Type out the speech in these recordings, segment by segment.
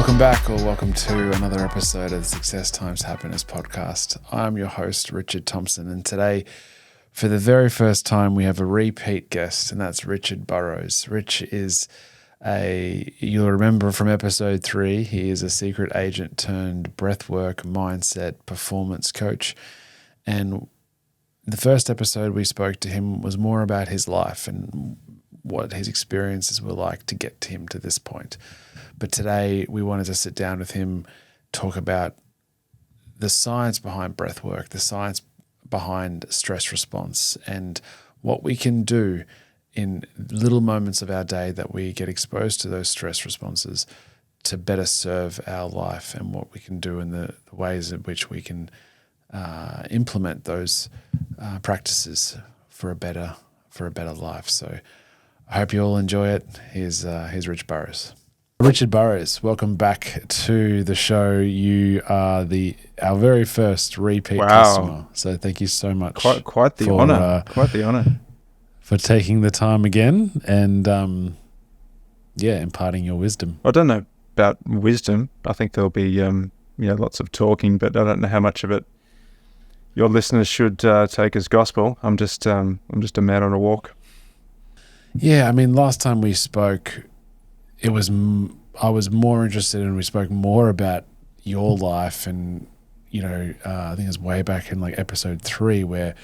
Welcome back, or welcome to another episode of the Success Times Happiness podcast. I'm your host, Richard Thompson, and today, for the very first time, we have a repeat guest, and that's Richard Burrows. Rich is you'll remember from episode 3, he is a secret agent turned breathwork, mindset, performance coach. And the first episode we spoke to him was more about his life and what his experiences were like to get him to this point. But today we wanted to sit down with him, talk about the science behind breathwork, the science behind stress response, and what we can do in little moments of our day that we get exposed to those stress responses to better serve our life, and what we can do in the ways in which we can implement those practices for a better life. So I hope you all enjoy it. Here's Rich Burrows. Richard Burrows, welcome back to the show. You are our very first repeat customer. So thank you so much. Quite the honour. Quite the honour. For taking the time again and imparting your wisdom. I don't know about wisdom. I think there'll be lots of talking, but I don't know how much of it your listeners should take as gospel. I'm just a man on a walk. Yeah, I mean, last time we spoke, I was more interested and we spoke more about your life, and I think it was way back in like episode 3 where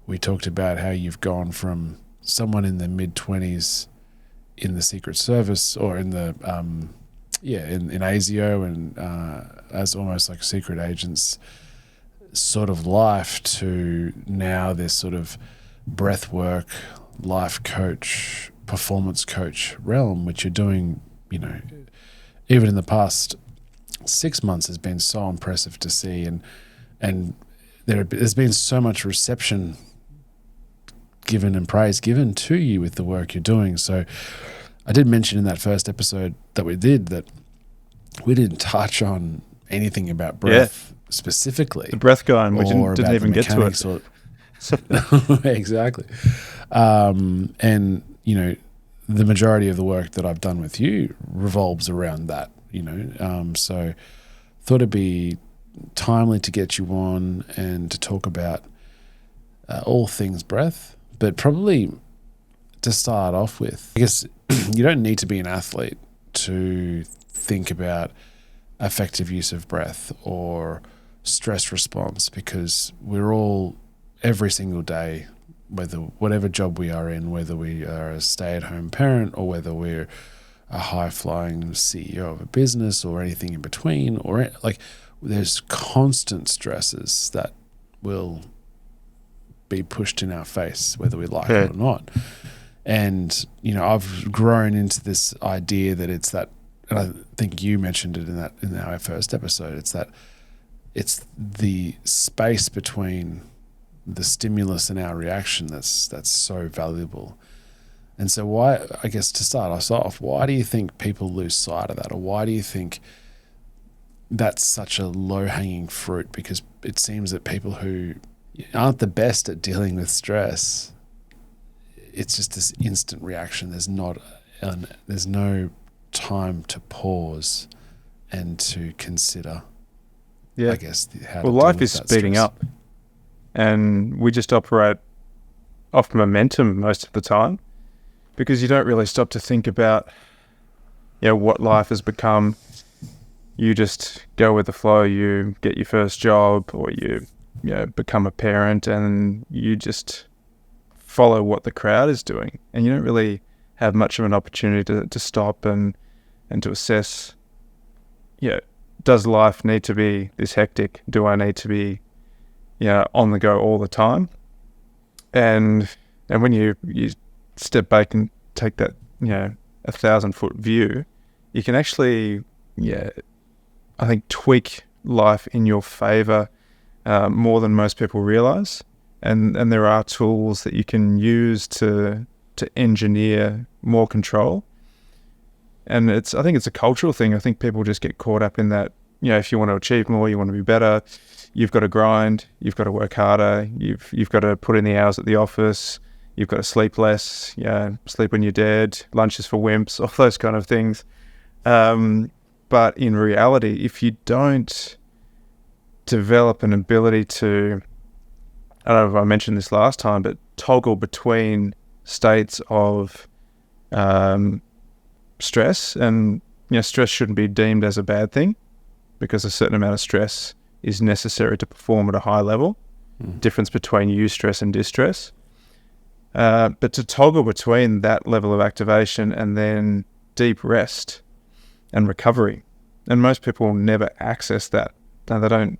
we talked about how you've gone from someone in the mid-20s in the Secret Service or in the in ASIO and as almost like secret agents sort of life to now this sort of breathwork, life coach, performance coach realm, which you're doing, even in the past 6 months has been so impressive to see, and there's been so much reception given and praise given to you with the work you're doing. So I did mention in that first episode that we did that we didn't touch on anything about breath specifically. The breath guy, and we didn't even get to it. Exactly. And the majority of the work that I've done with you revolves around that, so thought it'd be timely to get you on and to talk about all things breath, but probably to start off with, I guess you don't need to be an athlete to think about effective use of breath or stress response, because we're all, every single day, whatever job we are in, whether we are a stay-at-home parent or whether we're a high-flying CEO of a business or anything in between, or like there's constant stresses that will be pushed in our face whether we like it or not. And I've grown into this idea that it's that, and I think you mentioned it in our first episode, it's the space between the stimulus and our reaction that's so valuable. And so why, I guess to start us off, why do you think people lose sight of that? Or why do you think that's such a low-hanging fruit? Because it seems that people who aren't the best at dealing with stress, it's just this instant reaction. There's no time to pause and to consider, I guess, how to deal life with is that speeding stress. up. And we just operate off momentum most of the time, because you don't really stop to think about what life has become. You just go with the flow. You get your first job, or you become a parent, and you just follow what the crowd is doing, and you don't really have much of an opportunity to stop and to assess, does life need to be this hectic? Do I need to be on the go all the time? And when you step back and take that 1,000-foot view, you can actually I think tweak life in your favor more than most people realize, and there are tools that you can use to engineer more control. And I think it's a cultural thing. I think people just get caught up in that, if you want to achieve more, you want to be better, you've got to grind, you've got to work harder, you've got to put in the hours at the office, you've got to sleep less, sleep when you're dead, lunch is for wimps, all those kind of things. But in reality, if you don't develop an ability to, I don't know if I mentioned this last time, but toggle between states of stress, and stress shouldn't be deemed as a bad thing, because a certain amount of stress is necessary to perform at a high level. Difference between eustress and distress. But to toggle between that level of activation and then deep rest and recovery. And most people will never access that. And they don't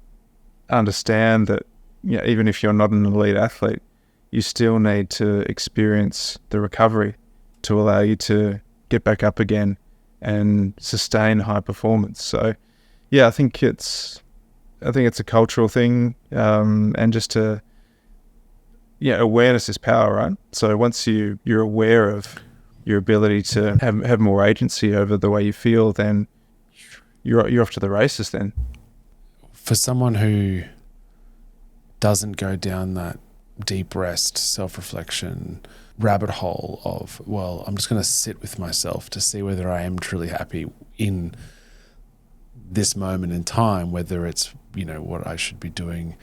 understand that even if you're not an elite athlete, you still need to experience the recovery to allow you to get back up again and sustain high performance. So I think it's a cultural thing, and just to awareness is power, right? So once you're aware of your ability to have more agency over the way you feel, then you're off to the races then. For someone who doesn't go down that deep rest, self-reflection rabbit hole of, well, I'm just going to sit with myself to see whether I am truly happy in this moment in time, whether it's, what I should be doing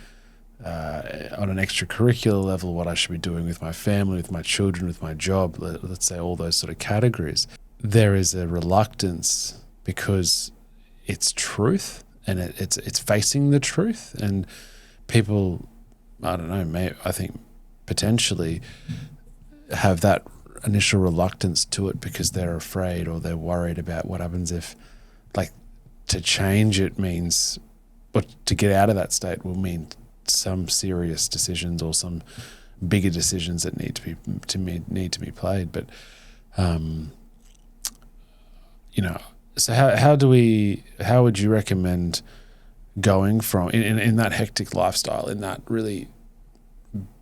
on an extracurricular level, what I should be doing with my family, with my children, with my job, let's say all those sort of categories. There is a reluctance because it's truth, and it's facing the truth, and people, I don't know, I think potentially have that initial reluctance to it because they're afraid or they're worried about what happens if, like, to change it means, but to get out of that state will mean some serious decisions or some bigger decisions that need to be played. But so how would you recommend going from in that hectic lifestyle, in that really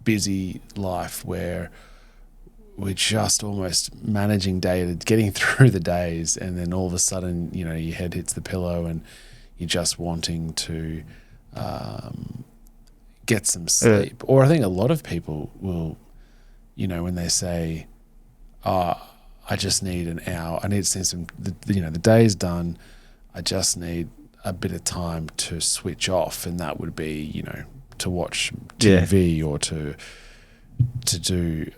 busy life where we're just almost managing getting through the days, and then all of a sudden, your head hits the pillow and you're just wanting to get some sleep? Or I think a lot of people will, when they say, I just need an hour, I need to see the day's done, I just need a bit of time to switch off, and that would be, to watch TV or to do,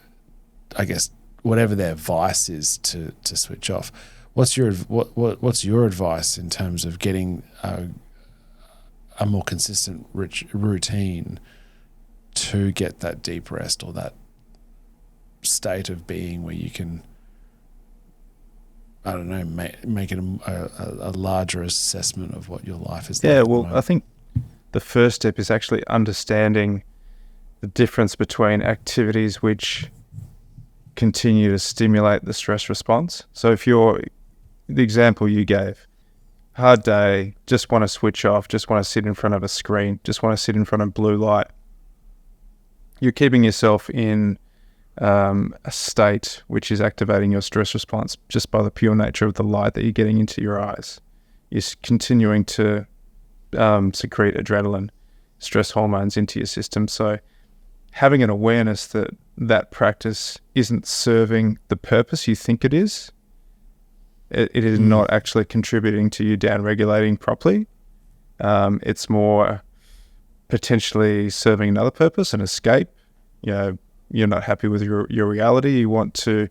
I guess, whatever their vice is to switch off. What's your advice in terms of getting a more consistent routine to get that deep rest or that state of being where you can, I don't know, make it a larger assessment of what your life is like? Yeah, well, I think the first step is actually understanding the difference between activities which continue to stimulate the stress response. So if the example you gave, hard day, just want to switch off, just want to sit in front of a screen, just want to sit in front of blue light, you're keeping yourself in a state which is activating your stress response just by the pure nature of the light that you're getting into your eyes. You're continuing to secrete adrenaline, stress hormones into your system. So having an awareness that practice isn't serving the purpose you think it is, it is not actually contributing to you down-regulating properly. It's more potentially serving another purpose, an escape. You're not happy with your reality. You want to,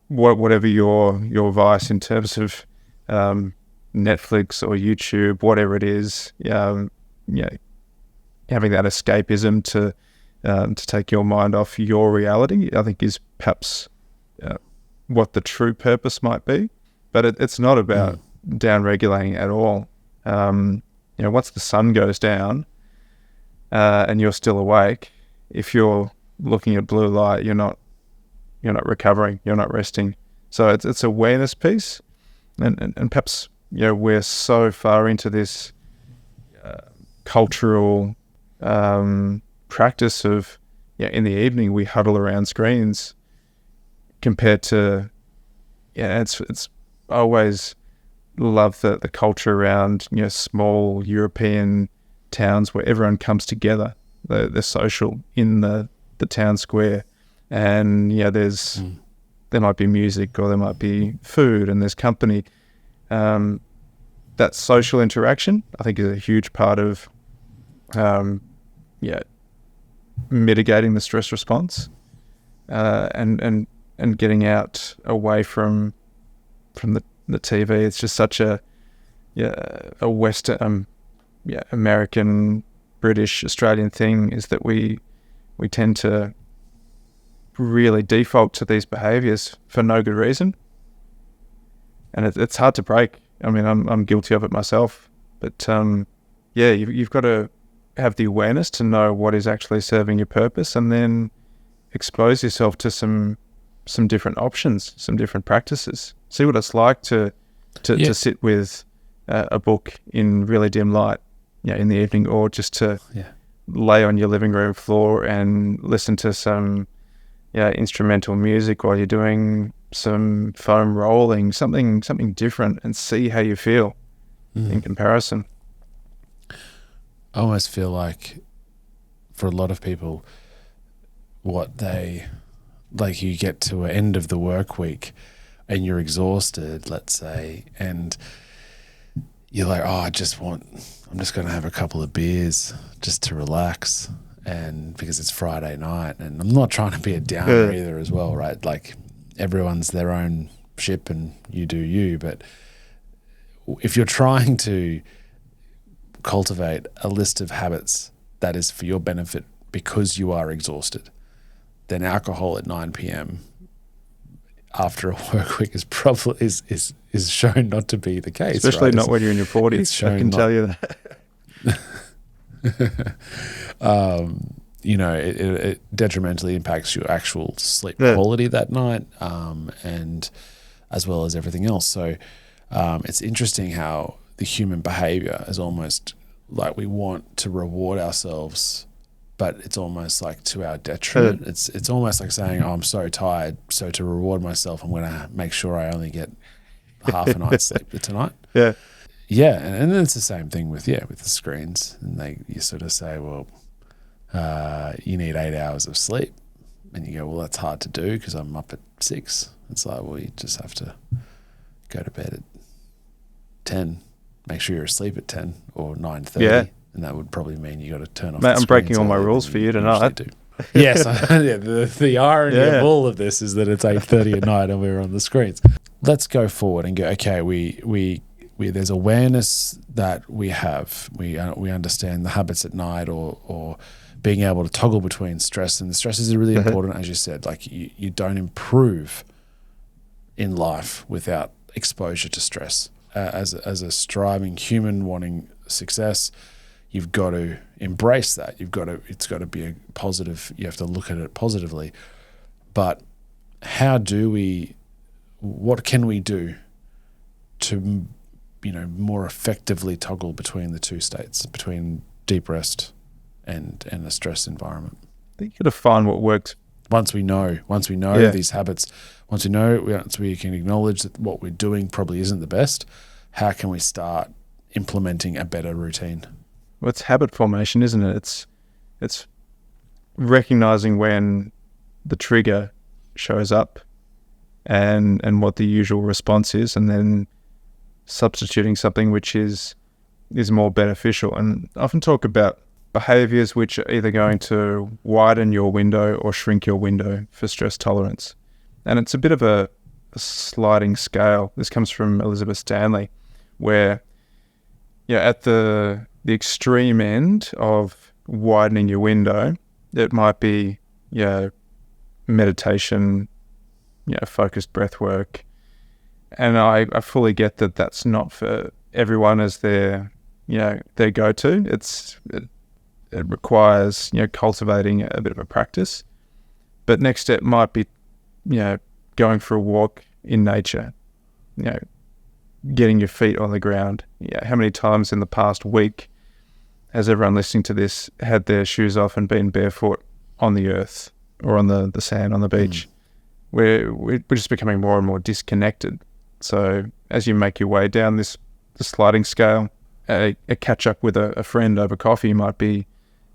whatever your vice in terms of Netflix or YouTube, whatever it is, having that escapism to take your mind off your reality, I think is perhaps what the true purpose might be. But it's not about down-regulating at all. Once the sun goes down and you're still awake, if you're looking at blue light, you're not recovering, you're not resting. So it's awareness piece, and perhaps we're so far into this cultural practice of in the evening we huddle around screens, compared to it's I always love the culture around small European towns where everyone comes together. They're social in the town square, and there's there might be music, or there might be food, and there's company. That social interaction, I think, is a huge part of mitigating the stress response, and getting out away from the TV. It's just such a Western, American, British, Australian thing, is that we tend to really default to these behaviours for no good reason, and it's hard to break. I mean, I'm guilty of it myself, but you've got to have the awareness to know what is actually serving your purpose, and then expose yourself to some different options, some different practices. See what it's like to sit with a book in really dim light, in the evening, or just to lay on your living room floor and listen to some instrumental music while you're doing some foam rolling, something different, and see how you feel in comparison. I almost feel like for a lot of people, you get to an end of the work week and you're exhausted, let's say, and you're like, I'm just going to have a couple of beers just to relax, and because it's Friday night, and I'm not trying to be a downer either as well, right? Like, everyone's their own ship and you do you, but if you're trying to cultivate a list of habits that is for your benefit because you are exhausted, then alcohol at 9 p.m. after a work week is probably is shown not to be the case. Especially right? not when you're in your 40s. I can tell you that. It detrimentally impacts your actual sleep quality that night, and as well as everything else. So it's interesting how the human behavior is almost like we want to reward ourselves, but it's almost like to our detriment. It's almost like saying, I'm so tired, so to reward myself, I'm going to make sure I only get half a night's sleep tonight. Yeah. Yeah, and then it's the same thing with the screens. And you sort of say, well, you need 8 hours of sleep. And you go, well, that's hard to do because I'm up at 6. It's like, well, you just have to go to bed at 10. Make sure you're asleep at 10 or 9:30. Yeah. And that would probably mean you got to turn off. Mate, I'm breaking all my rules for you tonight. Yes, the irony of all of this is that it's 8:30 at night and we're on the screens. Let's go forward and go, okay, we there's awareness that we have. We understand the habits at night, or being able to toggle between stress, and the stress is really important, as you said. Like you don't improve in life without exposure to stress. As a striving human wanting success, you've got to embrace that. It's got to be a positive. You have to look at it positively. But what can we do to, more effectively toggle between the two states, between deep rest and a stress environment? I think you got to find what works. Once we know these habits, once we can acknowledge that what we're doing probably isn't the best, how can we start implementing a better routine? Well, it's habit formation, isn't it? It's recognizing when the trigger shows up and what the usual response is, and then substituting something which is more beneficial. And I often talk about behaviors which are either going to widen your window or shrink your window for stress tolerance. And it's a bit of a sliding scale. This comes from Elizabeth Stanley, where at the extreme end of widening your window, it might be meditation, focused breath work. And I fully get that that's not for everyone as their go-to. It requires cultivating a bit of a practice. But next step might be going for a walk in nature, getting your feet on the ground. How many times in the past week has everyone listening to this had their shoes off and been barefoot on the earth or on the sand on the beach? We're just becoming more and more disconnected. So as you make your way down the sliding scale, a catch up with a friend over coffee might be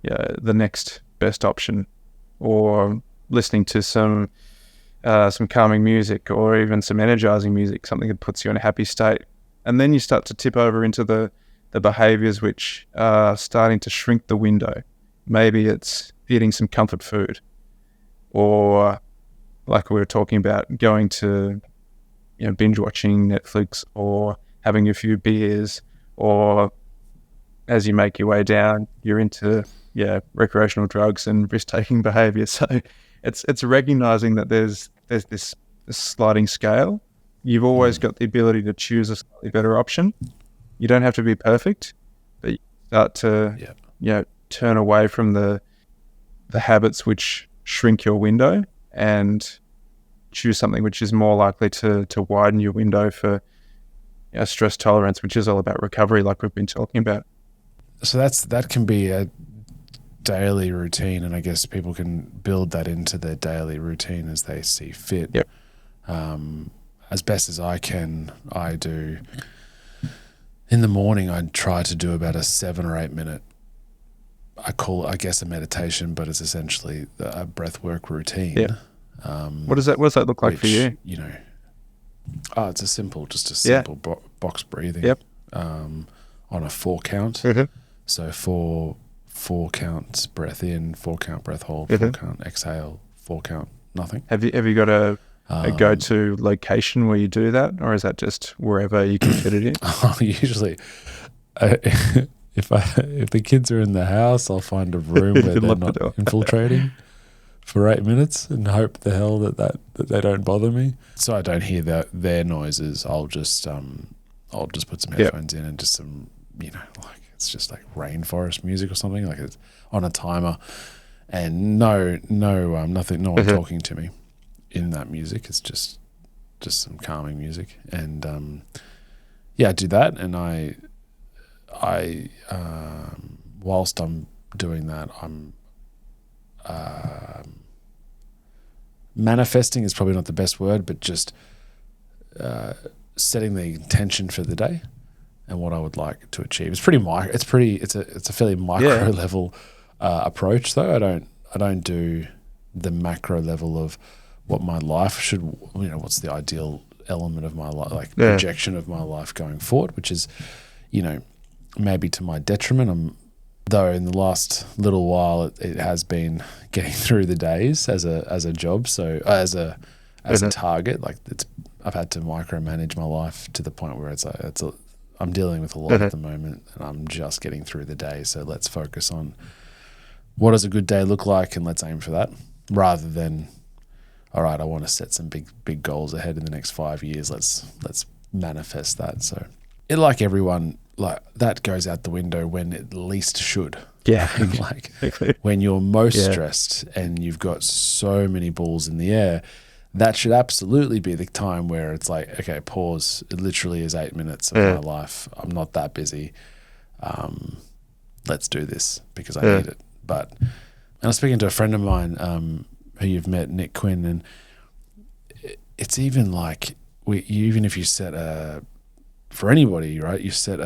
the next best option, or listening to some some calming music, or even some energizing music, something that puts you in a happy state. And then you start to tip over into the behaviors which are starting to shrink the window. Maybe it's eating some comfort food, or like we were talking about, going to, binge watching Netflix, or having a few beers, or as you make your way down, you're into recreational drugs and risk-taking behavior. So it's recognizing that there's this sliding scale. You've always got the ability to choose a slightly better option. You don't have to be perfect, but you start to turn away from the habits which shrink your window and choose something which is more likely to widen your window for stress tolerance, which is all about recovery, like we've been talking about. So that can be a daily routine, and I guess people can build that into their daily routine as they see fit. Yep. As best as I can, I do in the morning. I try to do about a 7 or 8 minute, I call it, I guess, a meditation, but it's essentially a breathwork routine. Yeah. What does that look like for you? It's a simple box breathing. Yep. On a 4 count. Mm-hmm. So four counts breath in, 4 count breath hold, Mm-hmm. 4 count exhale, 4 count nothing. Have you got a go-to location where you do that, or is that just wherever you can fit it in? Usually, if the kids are in the house, I'll find a room where they're not infiltrating for 8 minutes and hope the hell that they don't bother me, so I don't hear their noises. I'll just put some headphones in and just some, like it's just like rainforest music or something, like it's on a timer, and nothing, no one talking to me in that music. It's just some calming music, and I do that, and I whilst I'm doing that, I'm manifesting is probably not the best word, but just setting the intention for the day and what I would like to achieve. It's pretty micro. It's a fairly micro level approach, though. I don't do the macro level of what my life should, what's the ideal element of my life, like projection of my life going forward, which is, maybe to my detriment. Though in the last little while, it has been getting through the days as a job. So as a target, like I've had to micromanage my life to the point where I'm dealing with a lot at the moment, and I'm just getting through the day. So let's focus on what does a good day look like, and let's aim for that, rather than, all right, I want to set some big goals ahead in the next 5 years. Let's manifest that. So like everyone, like that goes out the window when it least should. Yeah. Like when you're most stressed and you've got so many balls in the air, that should absolutely be the time where it's like, okay, pause. It literally is 8 minutes of my life. I'm not that busy. Let's do this because I need it. And I was speaking to a friend of mine who you've met, Nick Quinn, and it's even like even if you set for anybody, right? You set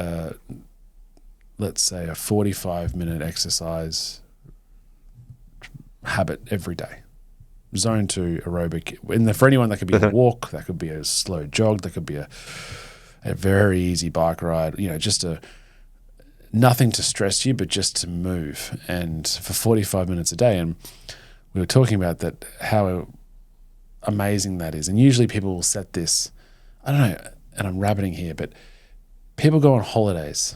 let's say a 45-minute exercise habit every day. Zone 2 aerobic. And for anyone, that could be a walk, that could be a slow jog, that could be a very easy bike ride, just nothing to stress you, but just to move. And for 45 minutes a day. And we were talking about that, how amazing that is. And usually people will set this, I don't know, and I'm rabbiting here, but people go on holidays.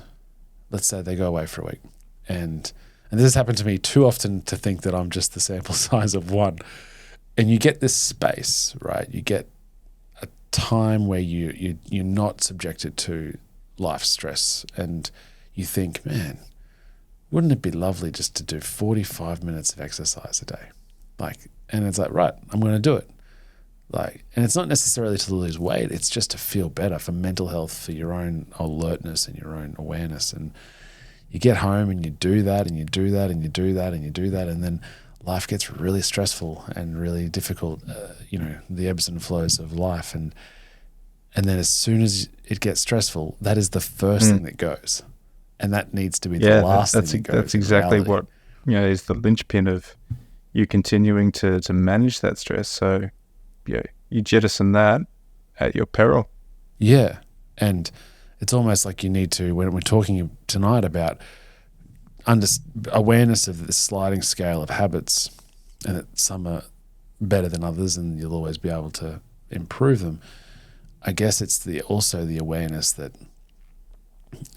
Let's say they go away for a week. And this has happened to me too often to think that I'm just the sample size of one. And you get this space, right? You get a time where you're not subjected to life stress, and you think, man, wouldn't it be lovely just to do 45 minutes of exercise a day? And it's like, right, I'm going to do it. And it's not necessarily to lose weight. It's just to feel better, for mental health, for your own alertness and your own awareness. And you get home and you do that, and you do that, and you do that, and you do that, and then life gets really stressful and really difficult, the ebbs and flows of life. And then as soon as it gets stressful, that is the first thing that goes. And that needs to be the last thing that goes. That's exactly what is the linchpin of you continuing to manage that stress. So you jettison that at your peril. Yeah. And it's almost like you need to, when we're talking tonight about awareness of the sliding scale of habits, and that some are better than others and you'll always be able to improve them. I guess it's also the awareness that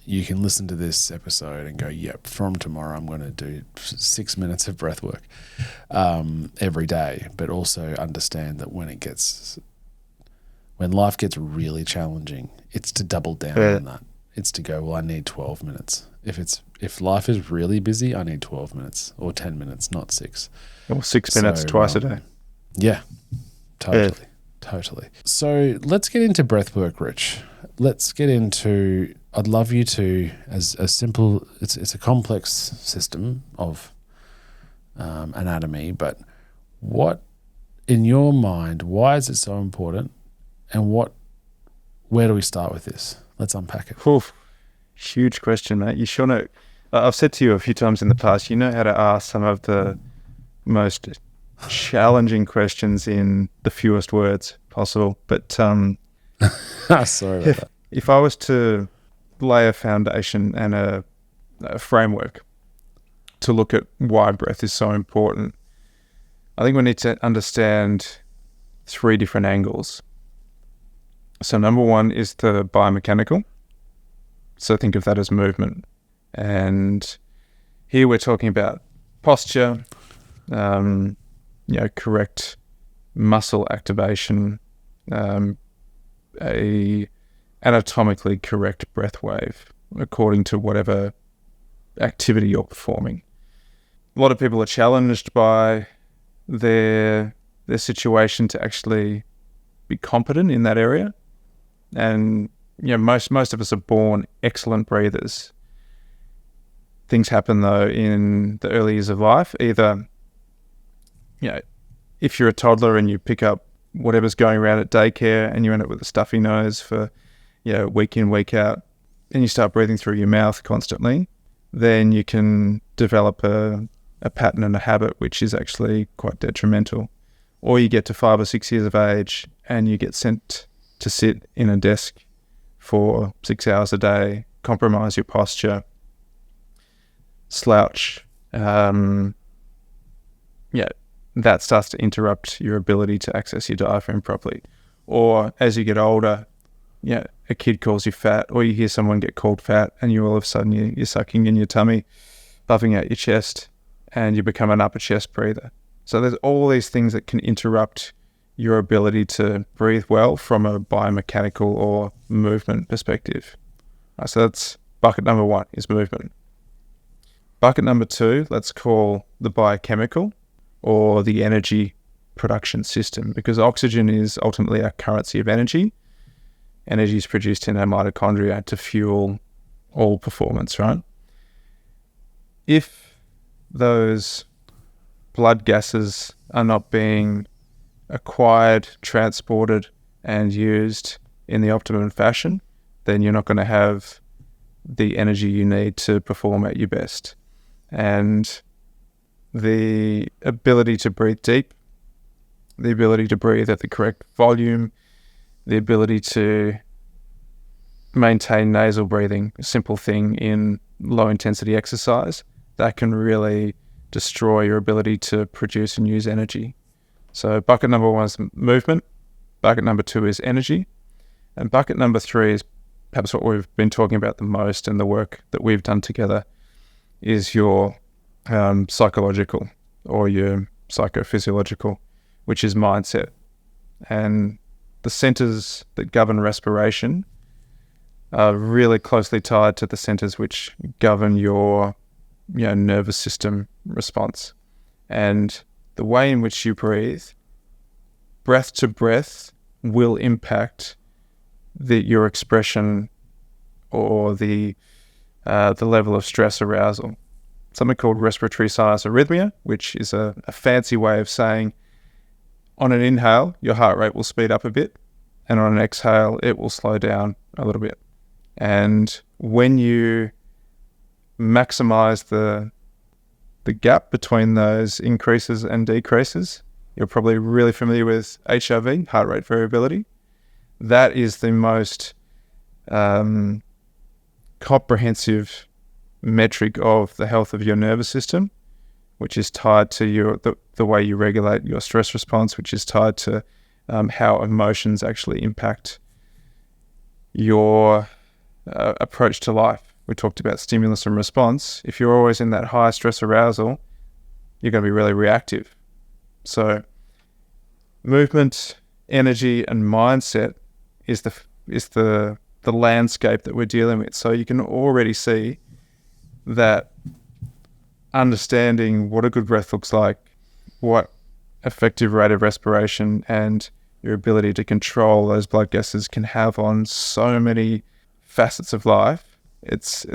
you can listen to this episode and go, yep, from tomorrow I'm going to do 6 minutes of breath work every day, but also understand that when life gets really challenging, it's to double down on that. It's to go, well, I need 12 minutes. If life is really busy, I need 12 minutes or 10 minutes, not 6. Or 6 minutes twice a day. Yeah, totally. So let's get into breathwork, Rich. Let's get into, I'd love you to, as simple, it's a complex system of anatomy, but what, in your mind, why is it so important, and where do we start with this? Let's unpack it. Oof. Huge question, mate. You sure know. I've said to you a few times in the past, you know how to ask some of the most challenging questions in the fewest words possible. But sorry about that. If I was to lay a foundation and a framework to look at why breath is so important, I think we need to understand 3 different angles. So number 1 is the biomechanical. So think of that as movement. And here we're talking about posture, correct muscle activation, a anatomically correct breath wave according to whatever activity you're performing. A lot of people are challenged by their situation to actually be competent in that area. And most of us are born excellent breathers. Things happen though in the early years of life. Either, if you're a toddler and you pick up whatever's going around at daycare and you end up with a stuffy nose for, week in, week out, and you start breathing through your mouth constantly, then you can develop a pattern and a habit which is actually quite detrimental. Or you get to 5 or 6 years of age and you get sent to sit in a desk for 6 hours a day, compromise your posture, slouch. That starts to interrupt your ability to access your diaphragm properly. Or as you get older, a kid calls you fat, or you hear someone get called fat, and you all of a sudden you're sucking in your tummy, puffing out your chest, and you become an upper chest breather. So there's all these things that can interrupt your ability to breathe well from a biomechanical or movement perspective. So that's bucket number 1 is movement. Bucket number 2, let's call the biochemical or the energy production system, because oxygen is ultimately our currency of energy. Energy is produced in our mitochondria to fuel all performance, right? If those blood gases are not being acquired, transported, and used in the optimum fashion, then you're not going to have the energy you need to perform at your best. And the ability to breathe deep, the ability to breathe at the correct volume, the ability to maintain nasal breathing, a simple thing in low intensity exercise, that can really destroy your ability to produce and use energy. So bucket number 1 is movement, bucket number 2 is energy, and bucket number 3 is perhaps what we've been talking about the most, and the work that we've done together is your psychological or your psychophysiological, which is mindset. And the centers that govern respiration are really closely tied to the centers which govern your nervous system response. And the way in which you breathe, breath to breath, will impact your expression or the level of stress arousal. Something called respiratory sinus arrhythmia, which is a fancy way of saying on an inhale, your heart rate will speed up a bit, and on an exhale, it will slow down a little bit. And when you maximize the gap between those increases and decreases, You're probably really familiar with HRV, heart rate variability. That is the most comprehensive metric of the health of your nervous system, which is tied to the way you regulate your stress response, which is tied to how emotions actually impact your approach to life. We talked about stimulus and response. If you're always in that high stress arousal, you're going to be really reactive. So movement, energy, and mindset is the landscape that we're dealing with. So you can already see that understanding what a good breath looks like, what effective rate of respiration and your ability to control those blood gases can have on so many facets of life. It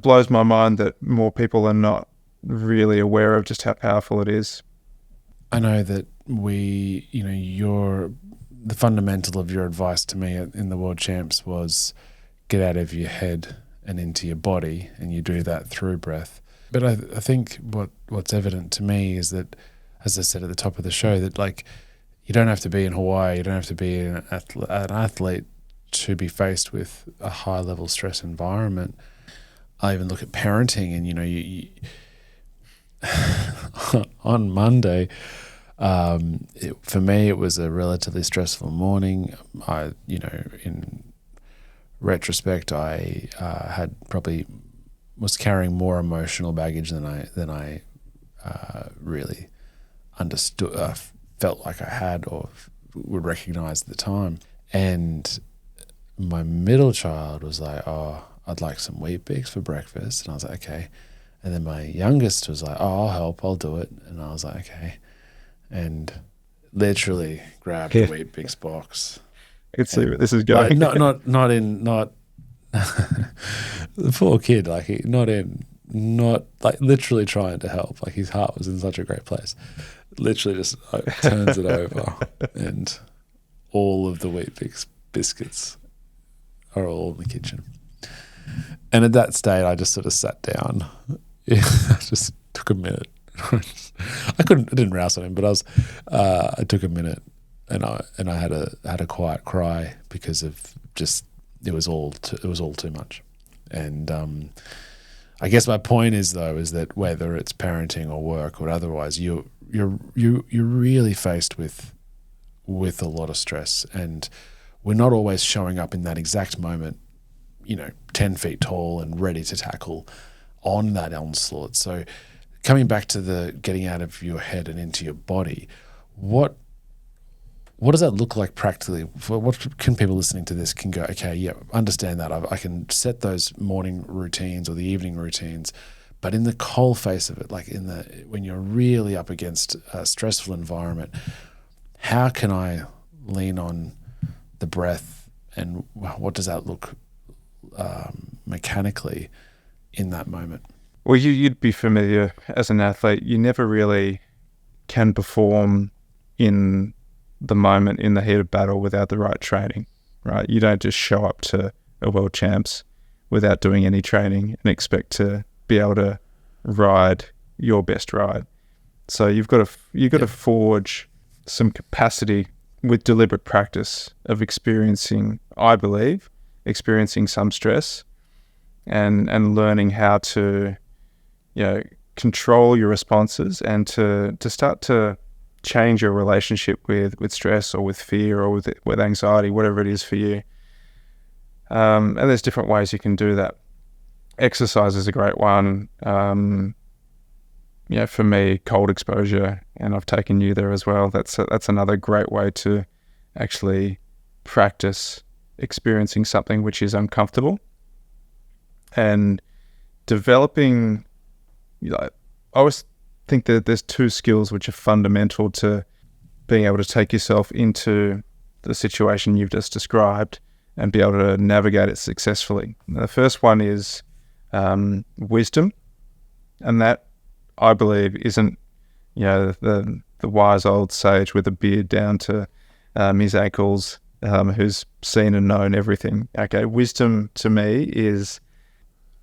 blows my mind that more people are not really aware of just how powerful it is. I know that the fundamental of your advice to me in the World Champs was get out of your head and into your body, and you do that through breath. But I think what's evident to me is that, as I said at the top of the show, that like you don't have to be in Hawaii, you don't have to be an athlete to be faced with a high level stress environment. I even look at parenting, and you on Monday, for me it was a relatively stressful morning. In retrospect, I had probably was carrying more emotional baggage than I really understood, felt like I had or would recognize at the time. And my middle child was like, "Oh, I'd like some Weet-Bix for breakfast," and I was like, "Okay." And then my youngest was like, "Oh, I'll help, I'll do it," and I was like, "Okay," and literally grabbed the Weet-Bix box. I can see where this is going. Like, not the poor kid, not literally trying to help. Like his heart was in such a great place. Literally just turns it over, and all of the Weet-Bix biscuits are all in the kitchen. And at that state, I just sort of sat down. I just took a minute. I didn't rouse on him, but I took a minute, and I had a quiet cry because of just it was all too much. And I guess my point is that whether it's parenting or work or otherwise, you're really faced with a lot of stress, and we're not always showing up in that exact moment, 10 feet tall and ready to tackle on that onslaught. So coming back to the getting out of your head and into your body, what does that look like practically? What can people listening to this can go, okay, yeah, understand that. I can set those morning routines or the evening routines, but in the cold face of it, like when you're really up against a stressful environment, how can I lean on the breath, and what does that look mechanically in that moment? Well, you'd be familiar as an athlete. You never really can perform in the moment, in the heat of battle, without the right training, right? You don't just show up to a World Champs without doing any training and expect to be able to ride your best ride. So you've got to forge some capacity with deliberate practice of experiencing some stress and learning how to, control your responses and to start to change your relationship with stress or with fear or with anxiety, whatever it is for you. And there's different ways you can do that. Exercise is a great one. For me, cold exposure, and I've taken you there as well. That's another great way to actually practice experiencing something which is uncomfortable and developing. I always think that there's two skills which are fundamental to being able to take yourself into the situation you've just described and be able to navigate it successfully. The first one is wisdom, and that, I believe, isn't the wise old sage with a beard down to his ankles who's seen and known everything. Okay, wisdom to me is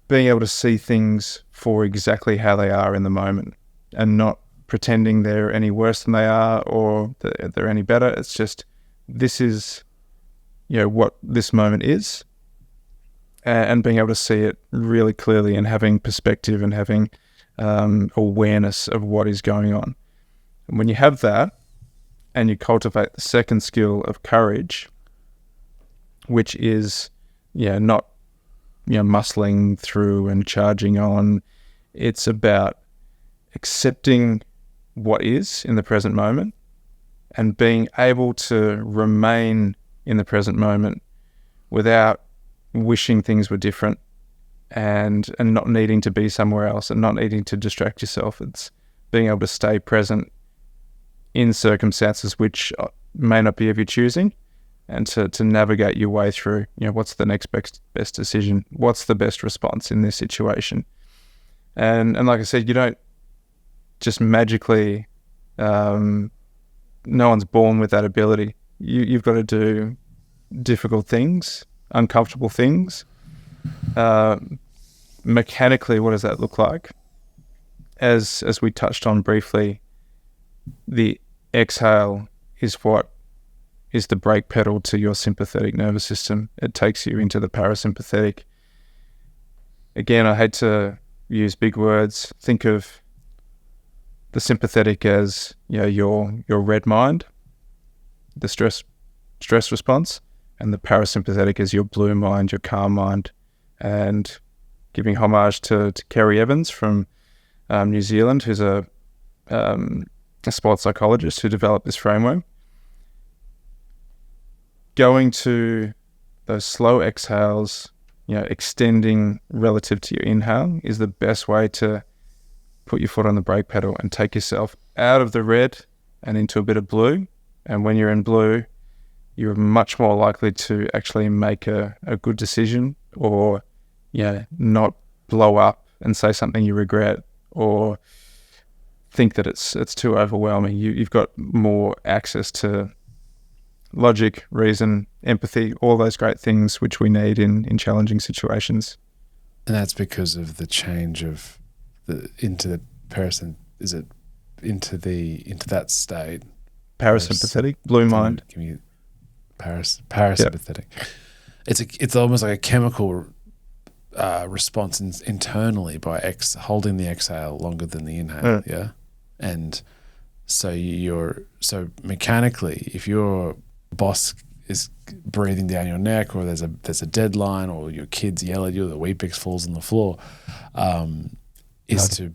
being able to see things for exactly how they are in the moment and not pretending they're any worse than they are or they're any better. It's just, this is, what this moment is, and being able to see it really clearly and having perspective and having awareness of what is going on. And when you have that and you cultivate the second skill of courage, which is, not, muscling through and charging on. It's about accepting what is in the present moment and being able to remain in the present moment without wishing things were different and not needing to be somewhere else and not needing to distract yourself. It's being able to stay present in circumstances which may not be of your choosing, and to navigate your way through, what's the next best decision? What's the best response in this situation? And like I said, you don't just magically, no one's born with that ability. You've got to do difficult things, uncomfortable things. Mechanically, what does that look like? As we touched on briefly, the exhale is what is the brake pedal to your sympathetic nervous system. It takes you into the parasympathetic. Again, I hate to use big words. Think of the sympathetic as, your red mind, the stress response, and the parasympathetic as your blue mind, your calm mind. And giving homage to Kerry Evans from New Zealand, who's a sports psychologist who developed this framework. Going to those slow exhales, extending relative to your inhale, is the best way to put your foot on the brake pedal and take yourself out of the red and into a bit of blue. And when you're in blue, you're much more likely to actually make a good decision, or not blow up and say something you regret, or think that it's too overwhelming. You've got more access to logic, reason, empathy, all those great things which we need in challenging situations. And that's because of the change of into the into that state. Parasympathetic, blue mind. Give me parasympathetic. Yep. It's almost like a chemical response internally by holding the exhale longer than the inhale. Yeah, and so mechanically, if your boss is breathing down your neck, or there's a deadline, or your kids yell at you, the Weepics falls on the floor, is to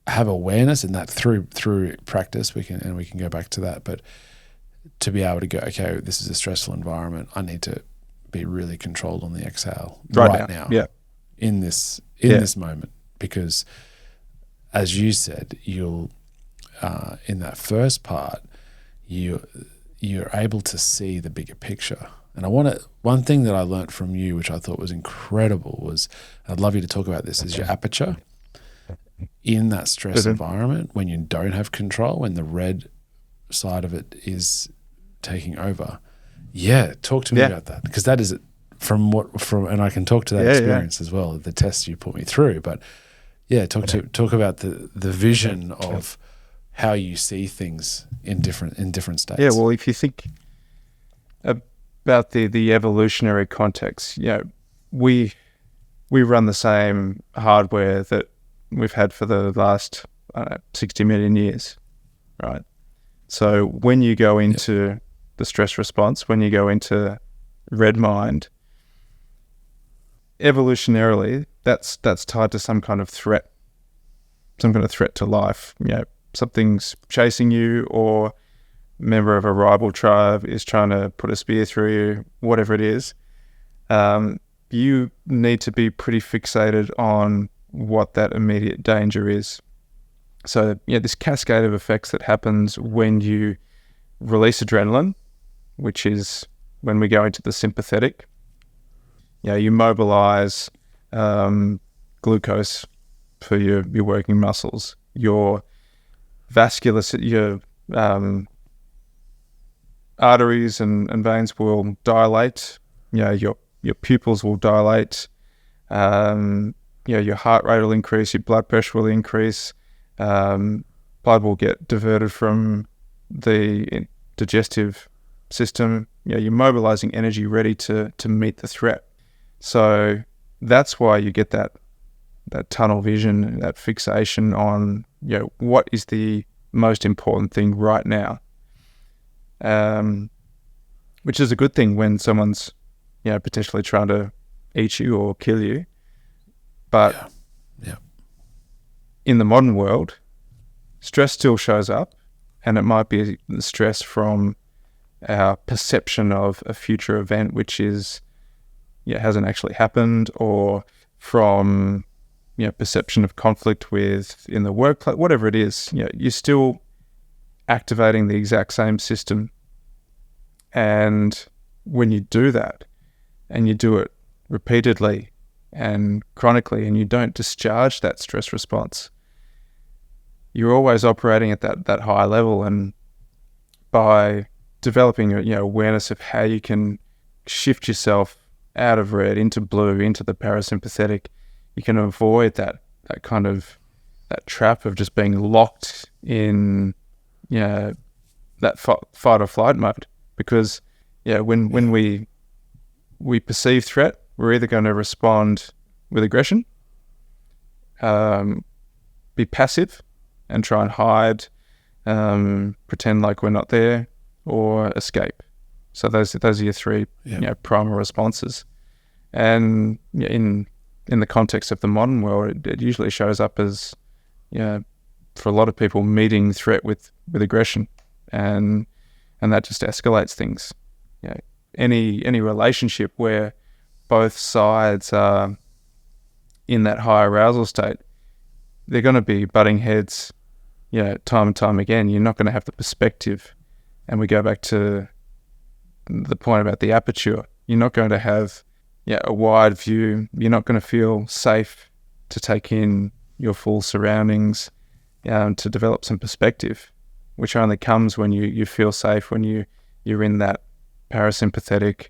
have awareness in that through practice. We can go back to that, but to be able to go, okay, this is a stressful environment. I need to be really controlled on the exhale right now. Yeah, in this moment, because as you said, you'll in that first part, you're able to see the bigger picture. And one thing that I learned from you, which I thought was incredible, was, I'd love you to talk about this, is your aperture in that stress environment, when you don't have control, when the red side of it is taking over. Yeah, talk to me about that, because that is and I can talk to that experience as well, the tests you put me through. But talk about the vision of how you see things in different states. Yeah, well, if you think about the evolutionary context, we run the same hardware that we've had for the last 60 million years, right? So when you go into the stress response, when you go into red mind, evolutionarily, that's tied to some kind of threat to life. Something's chasing you, or a member of a rival tribe is trying to put a spear through you, whatever it is. You need to be pretty fixated on what that immediate danger is. So, this cascade of effects that happens when you release adrenaline, which is when we go into the sympathetic. You mobilize glucose for your working muscles. Your arteries and veins will dilate. Your pupils will dilate. Your heart rate will increase. Your blood pressure will increase. blood will get diverted from the digestive system. You're mobilizing energy ready to meet the threat. So that's why you get that tunnel vision, that fixation on, what is the most important thing right now. Which is a good thing when someone's, potentially trying to eat you or kill you. But in the modern world, stress still shows up, and it might be the stress from our perception of a future event, which is, hasn't actually happened, or from, perception of conflict in the workplace, whatever it is. You're still activating the exact same system. And when you do that, and you do it repeatedly and chronically, and you don't discharge that stress response, you're always operating at that high level. And by developing your awareness of how you can shift yourself out of red into blue, into the parasympathetic, you can avoid that trap of just being locked in that fight or flight mode. Because when we perceive threat, we're either going to respond with aggression, be passive and try and hide, pretend like we're not there, or escape. So those are your three primal responses. And in the context of the modern world, it usually shows up as, for a lot of people, meeting threat with aggression, and that just escalates things. Any relationship where both sides are in that high arousal state, they're going to be butting heads, time and time again. You're not going to have the perspective. And we go back to the point about the aperture. You're not going to have a wide view. You're not going to feel safe to take in your full surroundings, to develop some perspective, which only comes when you feel safe, when you're in that parasympathetic,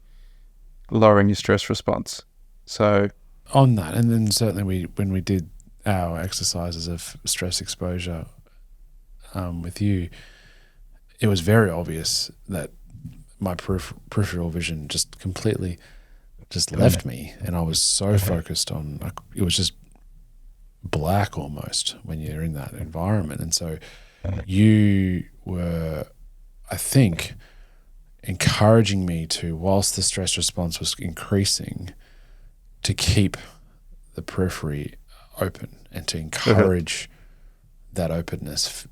lowering your stress response. So on that, and then certainly when we did our exercises of stress exposure with you, it was very obvious that my peripheral vision just completely left me, and I was so focused on, it was just black almost when you're in that environment. And so you were, I think, encouraging me to, whilst the stress response was increasing, to keep the periphery open and to encourage that openness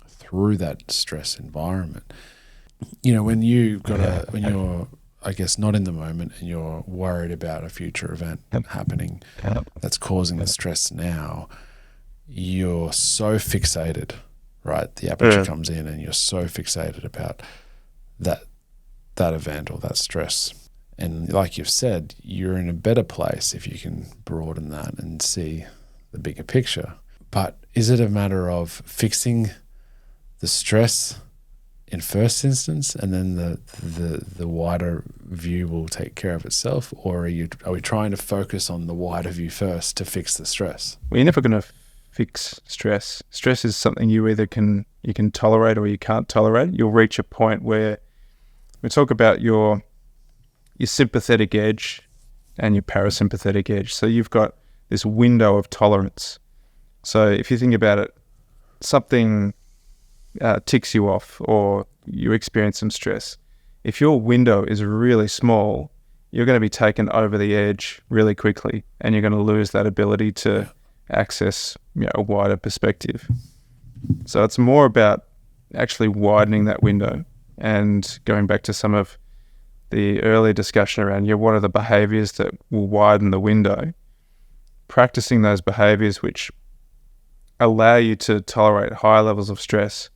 through that stress environment. When you're, I guess, not in the moment and you're worried about a future event happening that's causing the stress now, you're so fixated, right? The aperture comes in and you're so fixated about that event or that stress. And like you've said, you're in a better place if you can broaden that and see the bigger picture. But is it a matter of fixing the stress in first instance, and then the wider view will take care of itself, or are we trying to focus on the wider view first to fix the stress? Well, you're never going to fix stress. Stress is something you either can tolerate or you can't tolerate. You'll reach a point where we talk about your sympathetic edge and your parasympathetic edge. So you've got this window of tolerance. So if you think about it, something ticks you off or you experience some stress. If your window is really small, you're going to be taken over the edge really quickly, and you're going to lose that ability to access a wider perspective. So it's more about actually widening that window, and going back to some of the earlier discussion around what are the behaviors that will widen the window, practicing those behaviors which allow you to tolerate higher levels of stress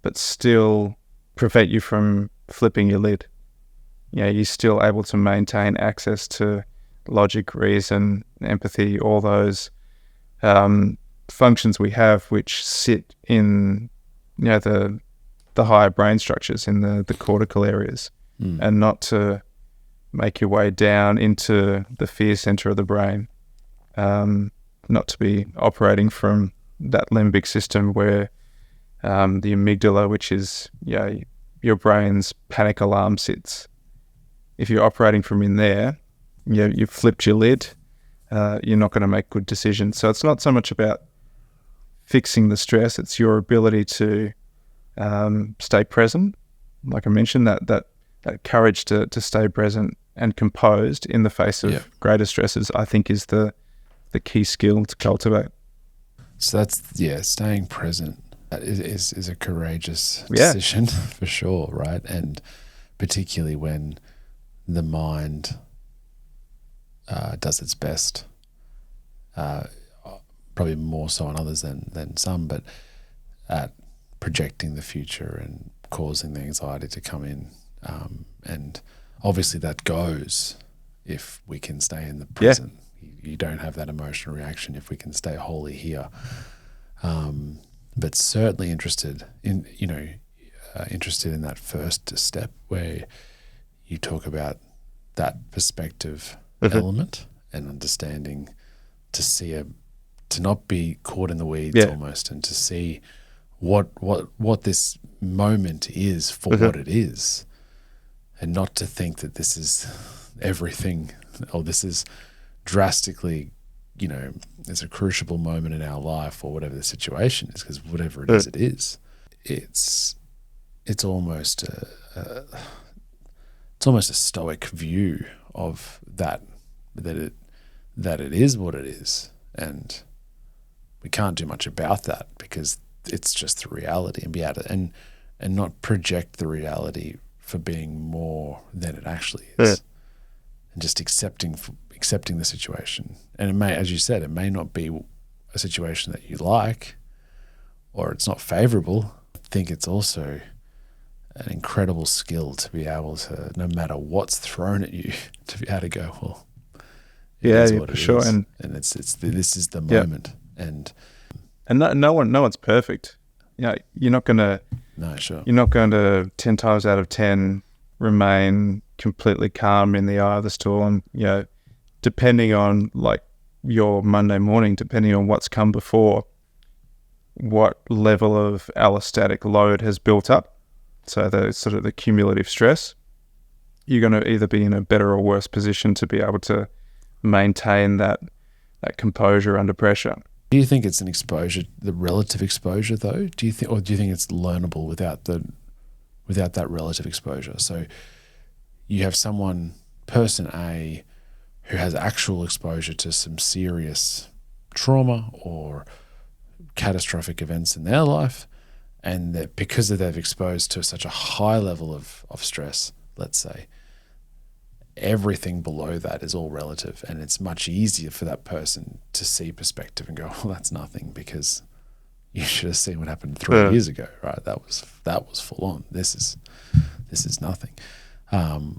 but still prevent you from flipping your lid. You're still able to maintain access to logic, reason, empathy, all those functions we have which sit in the higher brain structures, in the cortical areas, and not to make your way down into the fear center of the brain, not to be operating from that limbic system where the amygdala, which is your brain's panic alarm sits. If you're operating from in there, you've flipped your lid, you're not going to make good decisions. So it's not so much about fixing the stress, it's your ability to stay present. Like I mentioned, that courage to stay present and composed in the face of greater stresses, I think is the key skill to cultivate. So that's, staying present is a courageous decision for sure, right? And particularly when the mind does its best, probably more so on others than some, but at projecting the future and causing the anxiety to come in. And obviously that goes if we can stay in the present. You don't have that emotional reaction if we can stay wholly here. But certainly interested in that first step where you talk about that perspective element and understanding to not be caught in the weeds almost, and to see what this moment is for what it is, and not to think that this is everything, or this is drastically, it's a crucial moment in our life, or whatever the situation is, because whatever it is, it's almost a stoic view of that it is what it is, and we can't do much about that because it's just the reality, and be able to, and not project the reality for being more than it actually is, and just accepting the situation. And it may, as you said, it may not be a situation that you like, or it's not favorable. I think it's also an incredible skill to be able to, no matter what's thrown at you, to be able to go, well, for sure. And this is the moment. And no one's perfect. You're not going to. No, sure. You're not going to 10 times out of 10 remain completely calm in the eye of the storm. Depending on like your Monday morning, depending on what's come before, what level of allostatic load has built up. So the sort of the cumulative stress, you're going to either be in a better or worse position to be able to maintain that composure under pressure. Do you think it's an exposure, the relative exposure though? Do you think it's learnable without that relative exposure? So you have person A, who has actual exposure to some serious trauma or catastrophic events in their life, and that because they've exposed to such a high level of stress, let's say, everything below that is all relative, and it's much easier for that person to see perspective and go, well, that's nothing, because you should have seen what happened 3 years ago, right? That was full on. This is nothing.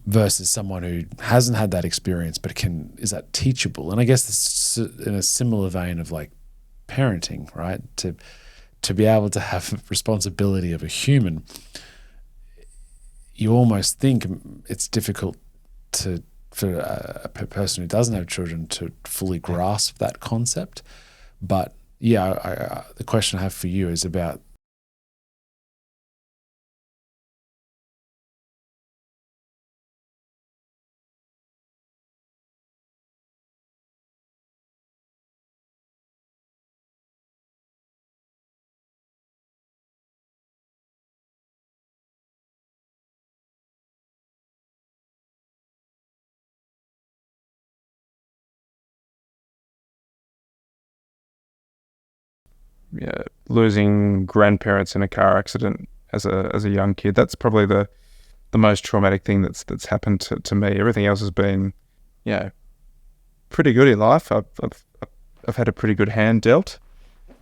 Versus someone who hasn't had that experience but is that teachable? And I guess this is in a similar vein of like parenting, right? To be able to have responsibility of a human, you almost think it's difficult for a person who doesn't have children to fully grasp that concept. But the question I have for you is about losing grandparents in a car accident as a young kid. That's probably the most traumatic thing that's happened to me. Everything else has been, pretty good in life. I've had a pretty good hand dealt.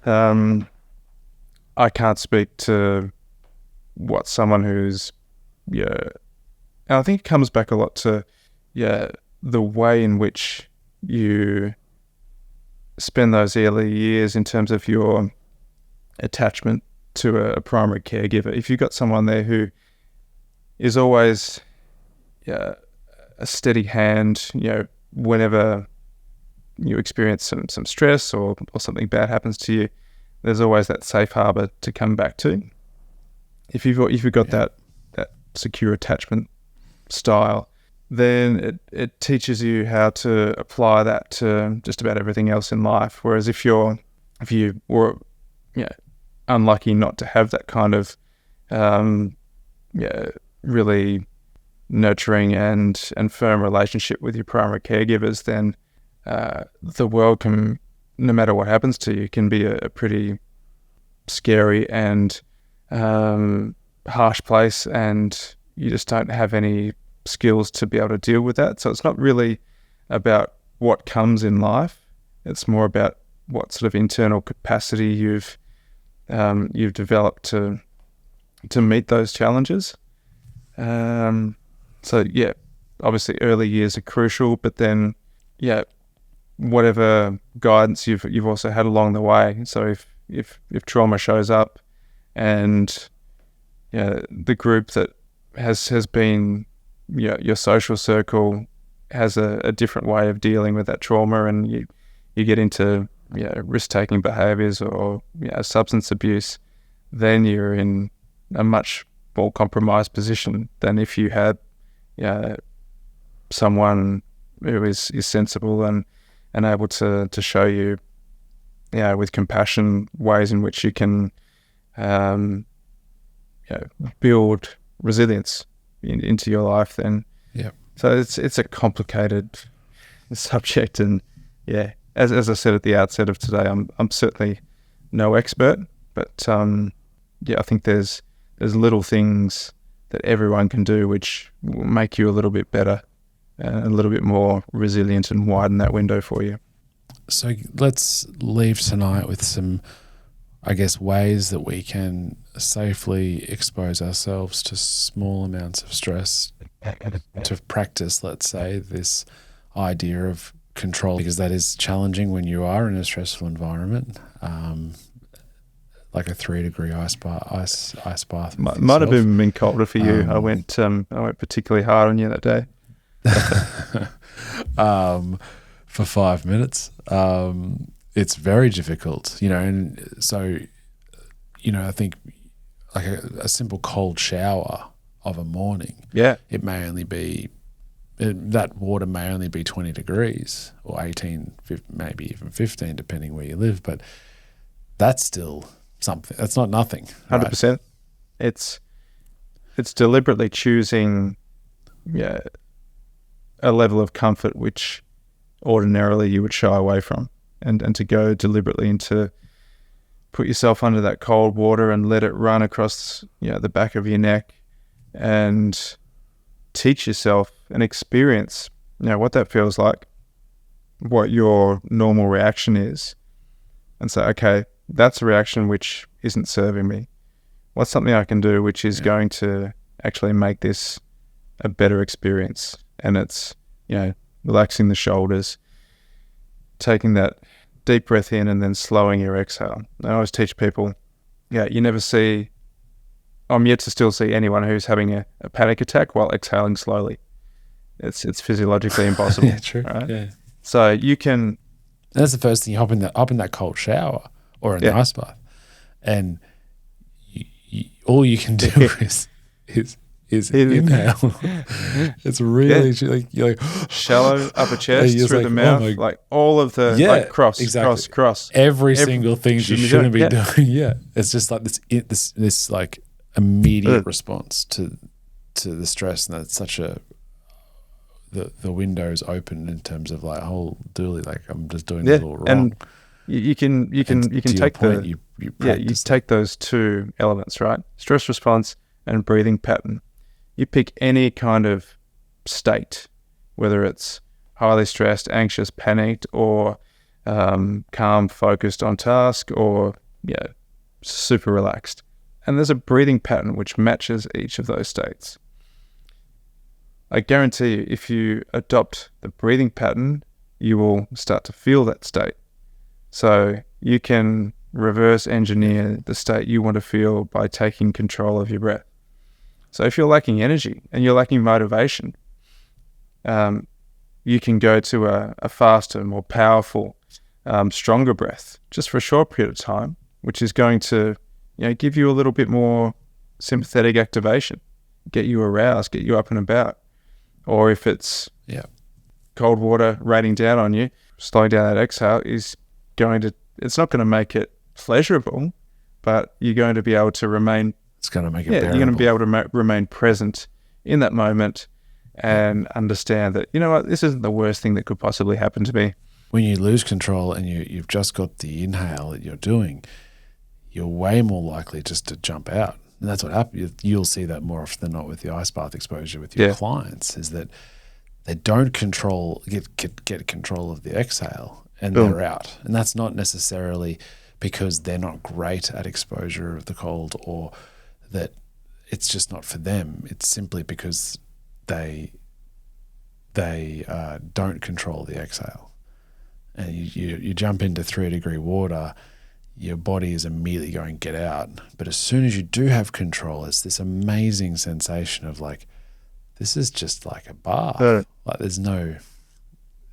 I can't speak to what someone who's, and I think it comes back a lot to, the way in which you spend those early years in terms of your attachment to a primary caregiver. If you've got someone there who is always a steady hand, whenever you experience some stress or something bad happens to you, there's always that safe harbor to come back to. If you've got that secure attachment style, then it teaches you how to apply that to just about everything else in life. Whereas if you were unlucky not to have that kind of really nurturing and firm relationship with your primary caregivers, then the world can, no matter what happens to you, can be a pretty scary and harsh place, and you just don't have any skills to be able to deal with that. So it's not really about what comes in life. It's more about what sort of internal capacity you've developed to meet those challenges. So yeah, obviously early years are crucial, but then whatever guidance you've also had along the way. So if trauma shows up, and the group that has been your social circle has a different way of dealing with that trauma, and you get into risk-taking behaviours or substance abuse, then you're in a much more compromised position than if you had someone who is sensible and able to show you with compassion ways in which you can build resilience into your life. Then so it's a complicated subject, and as I said at the outset of today, I'm certainly no expert, but I think there's little things that everyone can do which will make you a little bit better and a little bit more resilient and widen that window for you. So let's leave tonight with some, I guess, ways that we can safely expose ourselves to small amounts of stress, to practice, let's say, this idea of control, because that is challenging when you are in a stressful environment, like a 3-degree ice bath. Might have been colder for you. I went particularly hard on you that day. For 5 minutes. It's very difficult, and so, I think like a simple cold shower of a morning, it may only be, that water may only be 20 degrees or 18, maybe even 15, depending where you live, but that's still something. That's not nothing. 100%. It's deliberately choosing a level of comfort which ordinarily you would shy away from, and to go deliberately into put yourself under that cold water and let it run across the back of your neck, and teach yourself and experience what that feels like, what your normal reaction is, and say, okay, that's a reaction which isn't serving me. What's something I can do which is going to actually make this a better experience? And it's relaxing the shoulders, taking that deep breath in, and then slowing your exhale. I always teach people, you never see, I'm yet to still see anyone who's having a panic attack while exhaling slowly. It's physiologically impossible. Yeah, true. Right? Yeah. So you can. And that's the first thing, you hop in that cold shower or in the ice bath, and all you can do is inhale. It's really like you're like shallow upper chest through the mouth, like all of the like cross. Every single thing you shouldn't be doing. Yeah, it's just like this like immediate response to the stress, and that's such the window's open in terms of like whole dooly, like I'm just doing a little wrong. And you can take you take those two elements, right? Stress response and breathing pattern. You pick any kind of state, whether it's highly stressed, anxious, panicked, or calm, focused on task, or super relaxed. And there's a breathing pattern which matches each of those states. I guarantee you, if you adopt the breathing pattern, you will start to feel that state. So you can reverse engineer the state you want to feel by taking control of your breath. So if you're lacking energy and you're lacking motivation, you can go to a faster, more powerful, stronger breath just for a short period of time, which is going to, give you a little bit more sympathetic activation, get you aroused, get you up and about. Or if it's cold water raining down on you, slowing down that exhale it's not going to make it pleasurable, but you're going to be able to remain. It's going to make it bearable. You're going to be able to remain present in that moment and understand that, this isn't the worst thing that could possibly happen to me. When you lose control and you've just got the inhale that you're doing, you're way more likely just to jump out. And that's what happens. You'll see that more often than not with the ice bath exposure with your clients, is that they don't get control of the exhale and they're out. And that's not necessarily because they're not great at exposure of the cold or that it's just not for them. It's simply because they don't control the exhale. And you jump into 3 degree water, your body is immediately going, get out. But as soon as you do have control, it's this amazing sensation of like, this is just like a bath. Like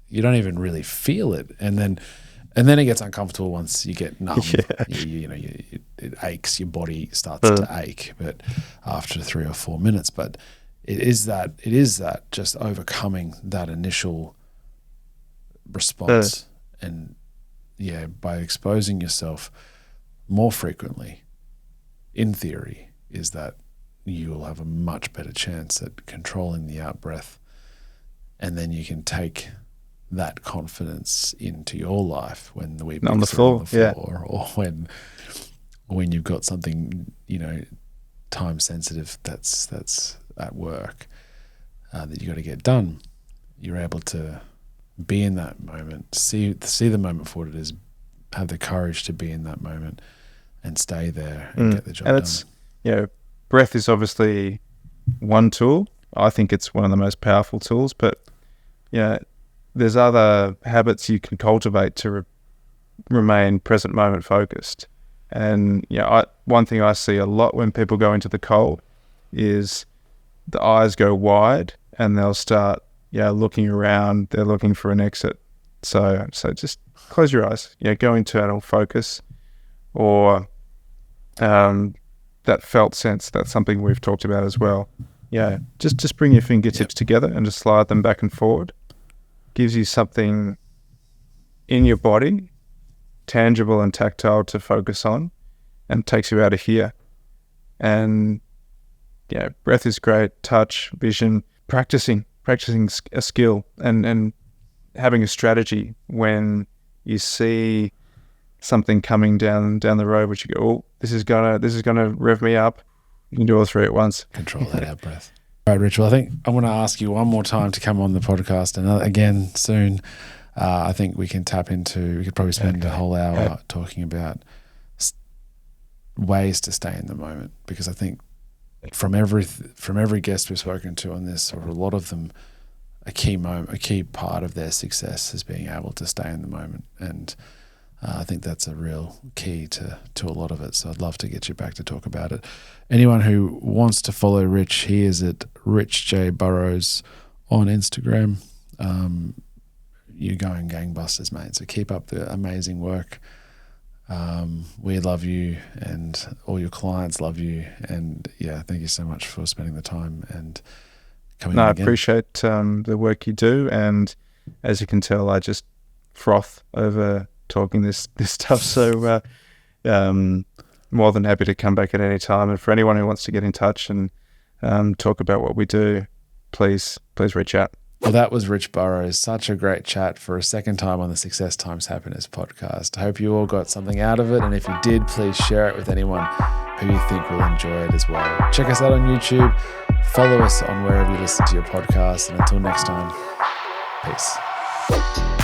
you don't even really feel it. And then it gets uncomfortable once you get numb. It aches, your body starts to ache, but after 3 or 4 minutes. But it is that just overcoming that initial response. And by exposing yourself more frequently, in theory, is that you will have a much better chance at controlling the out breath. And then you can take that confidence into your life when the Ubiques on the floor, or when you've got something, time sensitive that's at work that you got to get done. You're able to be in that moment, see the moment for what it is, have the courage to be in that moment and stay there and get the job done. Breath is obviously one tool. I think it's one of the most powerful tools, but there's other habits you can cultivate to remain present moment focused. And one thing I see a lot when people go into the cold is the eyes go wide and they'll start looking around. They're looking for an exit. So just close your eyes. Go internal, focus, or that felt sense. That's something we've talked about as well. Just bring your fingertips together and just slide them back and forward. Gives you something in your body, tangible and tactile to focus on, and takes you out of here. And breath is great. Touch, vision, practicing a skill and having a strategy when you see something coming down the road, which you go, oh, this is gonna rev me up. You can do all 3 at once. Control that out breath. All right, Richard, I think I want to ask you one more time to come on the podcast, and again soon. I think we can we could probably spend a whole hour talking about ways to stay in the moment, because I think from every guest we've spoken to on this, or a lot of them, a key part of their success is being able to stay in the moment. And I think that's a real key to a lot of it. So I'd love to get you back to talk about it. Anyone who wants to follow Rich, he is at Rich J Burrows on Instagram. You're going gangbusters, mate. So keep up the amazing work. We love you, and all your clients love you. And thank you so much for spending the time and coming on again. I appreciate the work you do. And as you can tell, I just froth over talking this stuff. So more than happy to come back at any time. And for anyone who wants to get in touch and talk about what we do, please reach out. Well, that was Rich Burrows. Such a great chat for a second time on the Success Times Happiness podcast. I hope you all got something out of it. And if you did, please share it with anyone who you think will enjoy it as well. Check us out on YouTube. Follow us on wherever you listen to your podcast. And until next time, peace.